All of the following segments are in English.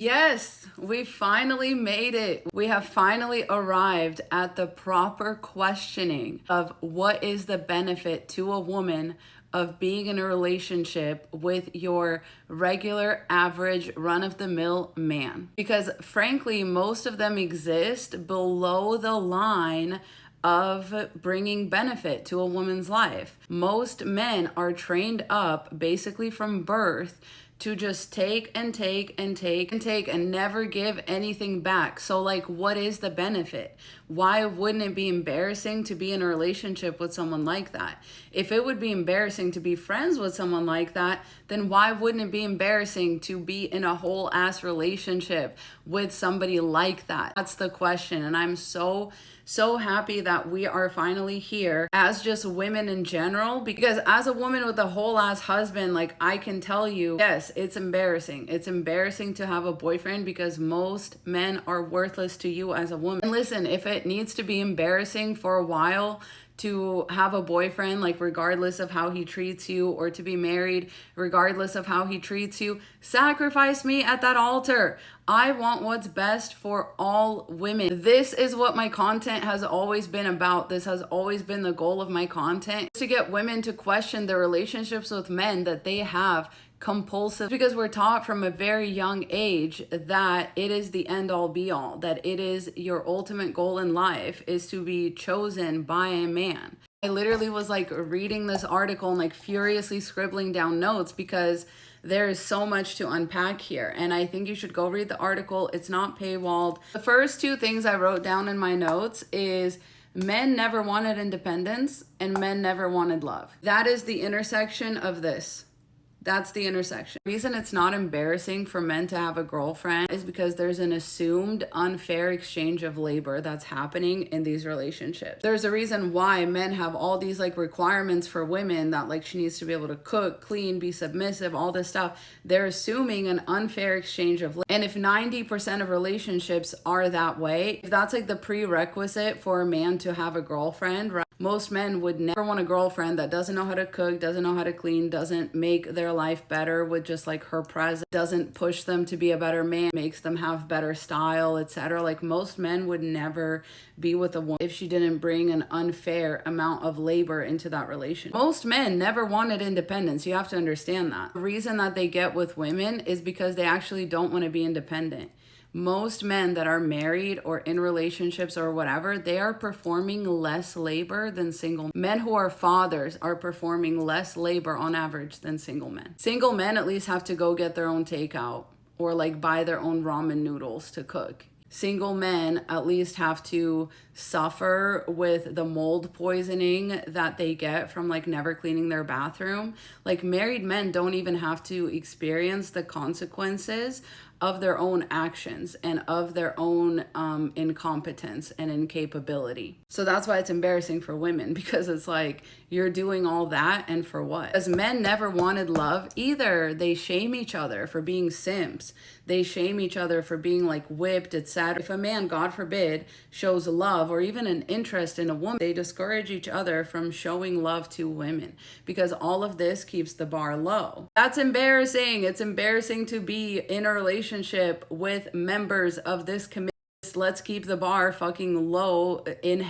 Yes, we finally made it. We have finally arrived at the proper questioning of what is the benefit to a woman of being in a relationship with your regular, average, run of the mill man. Because frankly, most of them exist below the line of bringing benefit to a woman's life. Most men are trained up basically from birth to just take and take and take and take and never give anything back. So like, what is the benefit? Why wouldn't it be embarrassing to be in a relationship with someone like that? If it would be embarrassing to be friends with someone like that, then why wouldn't it be embarrassing to be in a whole ass relationship with somebody like that? That's the question. And I'm so happy that we are finally here as just women in general, because as a woman with a whole ass husband, like, I can tell you, yes, it's embarrassing. It's embarrassing to have a boyfriend because most men are worthless to you as a woman. And listen, if it needs to be embarrassing for a while to have a boyfriend, like regardless of how he treats you, or to be married regardless of how he treats you, sacrifice me at that altar. I want what's best for all women. This is what my content has always been about. This has always been the goal of my content, to get women to question their relationships with men that they have compulsive, because we're taught from a very young age that it is the end all be all, that it is your ultimate goal in life is to be chosen by a man. I literally was like reading this article and like furiously scribbling down notes because there is so much to unpack here, and I think you should go read the article. It's not paywalled. The first two things I wrote down in my notes is men never wanted independence and men never wanted love. That is the intersection of this. That's the intersection. The reason it's not embarrassing for men to have a girlfriend is because there's an assumed unfair exchange of labor that's happening in these relationships. There's a reason why men have all these like requirements for women, that like she needs to be able to cook, clean, be submissive, all this stuff. They're assuming an unfair exchange of labor. And if 90% of relationships are that way, if that's like the prerequisite for a man to have a girlfriend, right? Most men would never want a girlfriend that doesn't know how to cook, doesn't know how to clean, doesn't make their life better with just like her presence, doesn't push them to be a better man, makes them have better style, etc. Like, most men would never be with a woman if she didn't bring an unfair amount of labor into that relationship. Most men never wanted independence. You have to understand that. The reason that they get with women is because they actually don't want to be independent. Most men that are married or in relationships or whatever, they are performing less labor than single men. Who are fathers are performing less labor on average than single men. Single men at least have to go get their own takeout or like buy their own ramen noodles to cook. Single men at least have to suffer with the mold poisoning that they get from like never cleaning their bathroom. Like, married men don't even have to experience the consequences of their own actions and of their own incompetence and incapability. So that's why it's embarrassing for women, because it's like, you're doing all that and for what? Because men never wanted love either. They shame each other for being simps. They shame each other for being like whipped, etc. If a man, God forbid, shows love or even an interest in a woman, they discourage each other from showing love to women, because all of this keeps the bar low. That's embarrassing. It's embarrassing to be in a relationship with members of this community. Let's keep the bar fucking low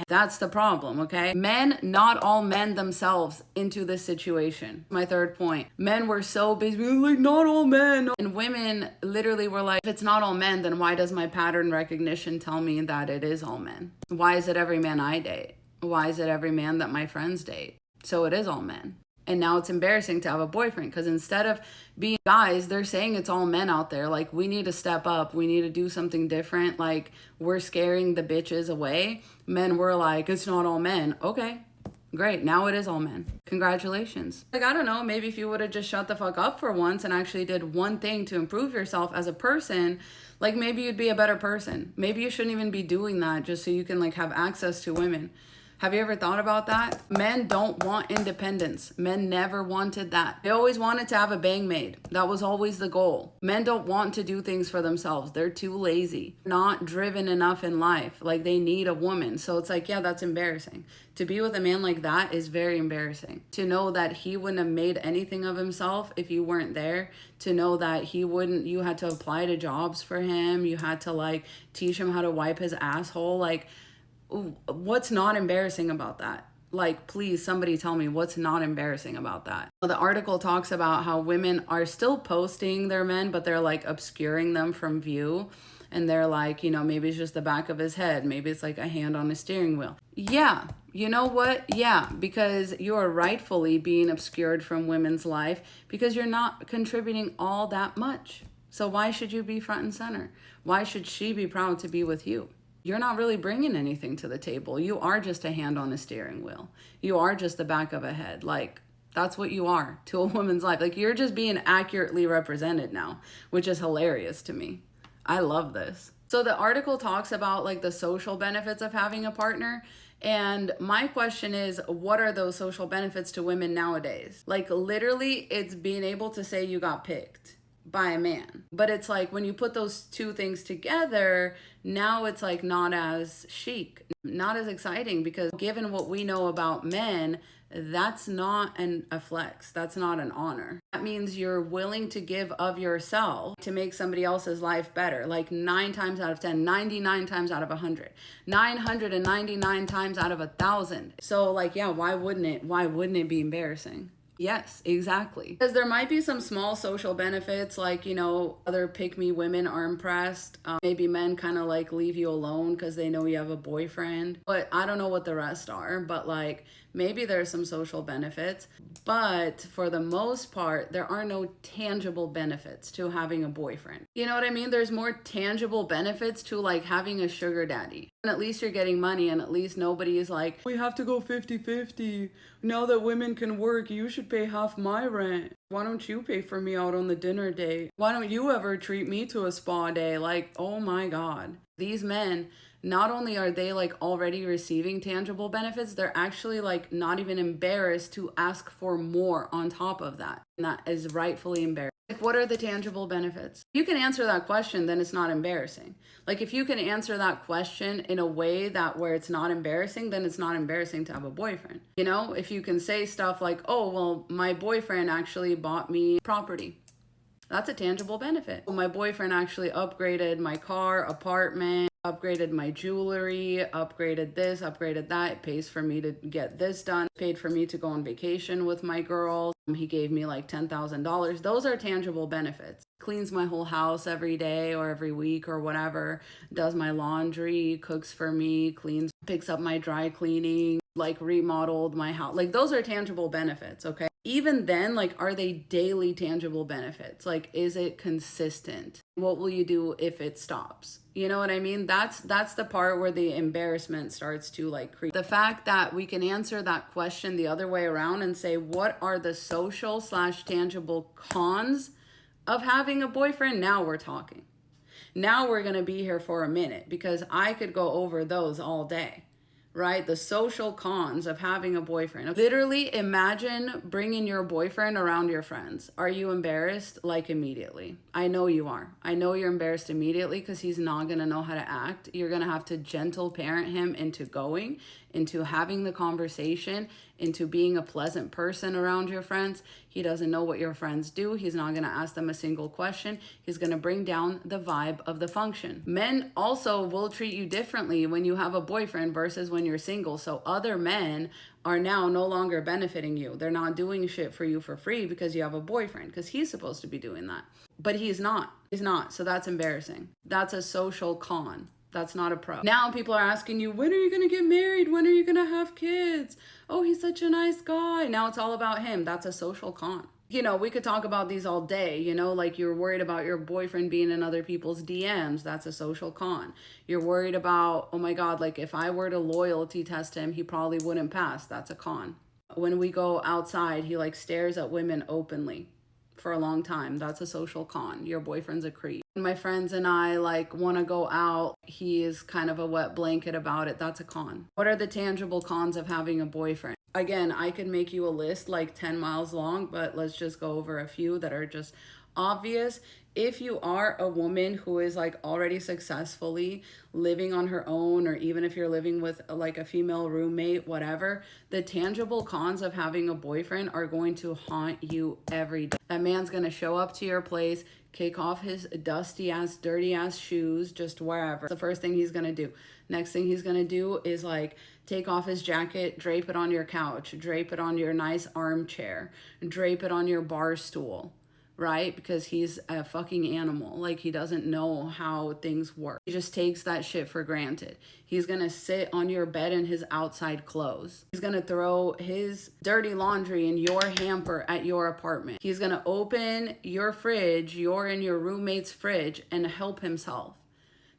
that's the problem, okay? Men, not all men themselves into this situation. My third point. Men were so busy being like, not all men. And women literally were like, if it's not all men, then why does my pattern recognition tell me that it is all men? Why is it every man I date? Why is it every man that my friends date? So it is all men. And now it's embarrassing to have a boyfriend, because instead of being guys, they're saying it's all men out there. Like, we need to step up. We need to do something different. Like, we're scaring the bitches away. Men were like, it's not all men. Okay, great. Now it is all men. Congratulations. Like, I don't know, maybe if you would have just shut the fuck up for once and actually did one thing to improve yourself as a person, like, maybe you'd be a better person. Maybe you shouldn't even be doing that just so you can like have access to women. Have you ever thought about that? Men don't want independence. Men never wanted that. They always wanted to have a bang maid. That was always the goal. Men don't want to do things for themselves. They're too lazy, not driven enough in life. Like they need a woman. So it's like, yeah, that's embarrassing. To be with a man like that is very embarrassing. To know that he wouldn't have made anything of himself if you weren't there. To know that you had to apply to jobs for him. You had to like teach him how to wipe his asshole. Like, what's not embarrassing about that? Like, please, somebody tell me what's not embarrassing about that. The article talks about how women are still posting their men, but they're like obscuring them from view. And they're like, maybe it's just the back of his head. Maybe it's like a hand on a steering wheel. Yeah, you know what? Yeah, because you are rightfully being obscured from women's life because you're not contributing all that much. So why should you be front and center? Why should she be proud to be with you? You're not really bringing anything to the table. You are just a hand on a steering wheel. You are just the back of a head. Like, that's what you are to a woman's life. Like, you're just being accurately represented now, which is hilarious to me. I love this. So the article talks about like the social benefits of having a partner. And my question is, what are those social benefits to women nowadays? Like, literally, it's being able to say you got picked by a man. But it's like when you put those two things together, now it's like not as chic, not as exciting, because given what we know about men, that's not a flex. That's not an honor. That means you're willing to give of yourself to make somebody else's life better. Like 9 times out of 10, 99 times out of 100, 999 times out of 1,000. So like, yeah, why wouldn't it be embarrassing? Yes, exactly. Because there might be some small social benefits, like, other pick-me women are impressed. Maybe men kind of like leave you alone because they know you have a boyfriend. But I don't know what the rest are. But like, maybe there's some social benefits. But for the most part, there are no tangible benefits to having a boyfriend. You know what I mean? There's more tangible benefits to like having a sugar daddy. And at least you're getting money, and at least nobody is like, we have to go 50-50. Now that women can work, you should pay half my rent. Why don't you pay for me out on the dinner date? Why don't you ever treat me to a spa day? Like, oh my God. These men, not only are they like already receiving tangible benefits, they're actually like not even embarrassed to ask for more on top of that. And that is rightfully embarrassing. Like, what are the tangible benefits? If you can answer that question, then it's not embarrassing. Like, if you can answer that question in a way that where it's not embarrassing, then it's not embarrassing to have a boyfriend. If you can say stuff like, oh, well, my boyfriend actually bought me property. That's a tangible benefit. My boyfriend actually upgraded my car, apartment, upgraded my jewelry, upgraded this, upgraded that. It pays for me to get this done. Paid for me to go on vacation with my girls. He gave me like $10,000. Those are tangible benefits. Cleans my whole house every day or every week or whatever. Does my laundry, cooks for me, cleans, picks up my dry cleaning, like remodeled my house. Like, those are tangible benefits, okay? Even then, like, are they daily tangible benefits? Like, is it consistent? What will you do if it stops? You know what I mean? That's the part where the embarrassment starts to like creep. The fact that we can answer that question the other way around and say, what are the social/tangible cons of having a boyfriend? Now we're talking. Now we're going to be here for a minute, because I could go over those all day. Right? The social cons of having a boyfriend. Literally, imagine bringing your boyfriend around your friends. Are you embarrassed? Like, immediately. I know you are. I know you're embarrassed immediately because he's not going to know how to act. You're going to have to gentle parent him into going, into having the conversation, into being a pleasant person around your friends. He doesn't know what your friends do. He's not going to ask them a single question. He's going to bring down the vibe of the function. Men also will treat you differently when you have a boyfriend versus when you're single. So other men are now no longer benefiting you. They're not doing shit for you for free because you have a boyfriend, because he's supposed to be doing that. But he's not. He's not. So that's embarrassing. That's a social con. That's not a pro. Now people are asking you, when are you going to get married? When are you going to have kids? Oh, he's such a nice guy. Now it's all about him. That's a social con. We could talk about these all day, like you're worried about your boyfriend being in other people's DMs. That's a social con. You're worried about, oh my God, like if I were to loyalty test him, he probably wouldn't pass. That's a con. When we go outside, he like stares at women openly for a long time. That's a social con. Your boyfriend's a creep. When my friends and I like want to go out, he is kind of a wet blanket about it. That's a con. What are the tangible cons of having a boyfriend? Again, I could make you a list like 10 miles long, but let's just go over a few that are just obvious. If you are a woman who is like already successfully living on her own, or even if you're living with like a female roommate, whatever, the tangible cons of having a boyfriend are going to haunt you every day. That man's going to show up to your place, kick off his dusty ass, dirty ass shoes, just wherever. The first thing he's going to do. Next thing he's going to do is like take off his jacket, drape it on your couch, drape it on your nice armchair, drape it on your bar stool. Right? Because he's a fucking animal. Like, he doesn't know how things work. He just takes that shit for granted. He's gonna sit on your bed in his outside clothes. He's gonna throw his dirty laundry in your hamper at your apartment. He's gonna open your fridge, your and your roommate's fridge, and help himself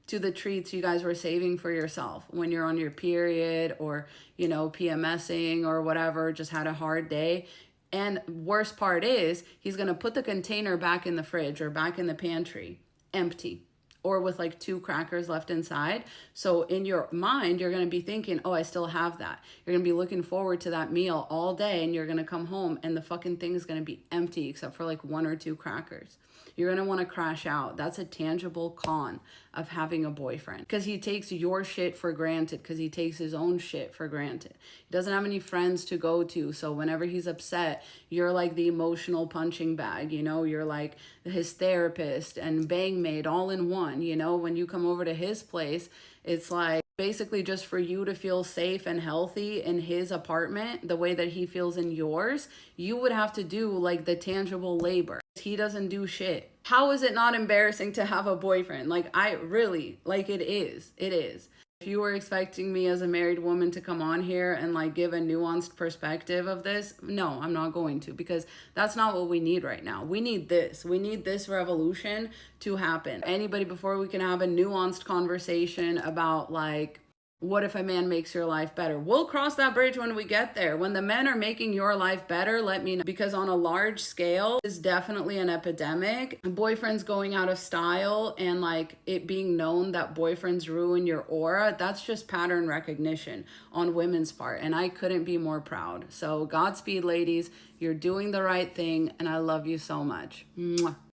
to the treats you guys were saving for yourself when you're on your period, or, you know, PMSing or whatever, just had a hard day. And worst part is, he's going to put the container back in the fridge or back in the pantry, empty, or with like 2 crackers left inside. So in your mind, you're going to be thinking, oh, I still have that. You're going to be looking forward to that meal all day, and you're going to come home and the fucking thing is going to be empty except for like 1 or 2 crackers. You're going to want to crash out. That's a tangible con of having a boyfriend, because he takes your shit for granted, because he takes his own shit for granted. He doesn't have any friends to go to. So whenever he's upset, you're like the emotional punching bag, you know, you're like his therapist and bang maid all in one. You know, when you come over to his place, it's like basically just for you to feel safe and healthy in his apartment the way that he feels in yours. You would have to do like the tangible labor. He doesn't do shit. How is it not embarrassing to have a boyfriend? Like, I really, like, it is. It is. If you were expecting me as a married woman to come on here and like give a nuanced perspective of this, no, I'm not going to, because that's not what we need right now. We need this. We need this revolution to happen. Anybody, before we can have a nuanced conversation about like, what if a man makes your life better? We'll cross that bridge when we get there. When the men are making your life better, let me know. Because on a large scale, is definitely an epidemic. Boyfriends going out of style and like it being known that boyfriends ruin your aura, that's just pattern recognition on women's part. And I couldn't be more proud. So Godspeed, ladies. You're doing the right thing, and I love you so much. Mwah.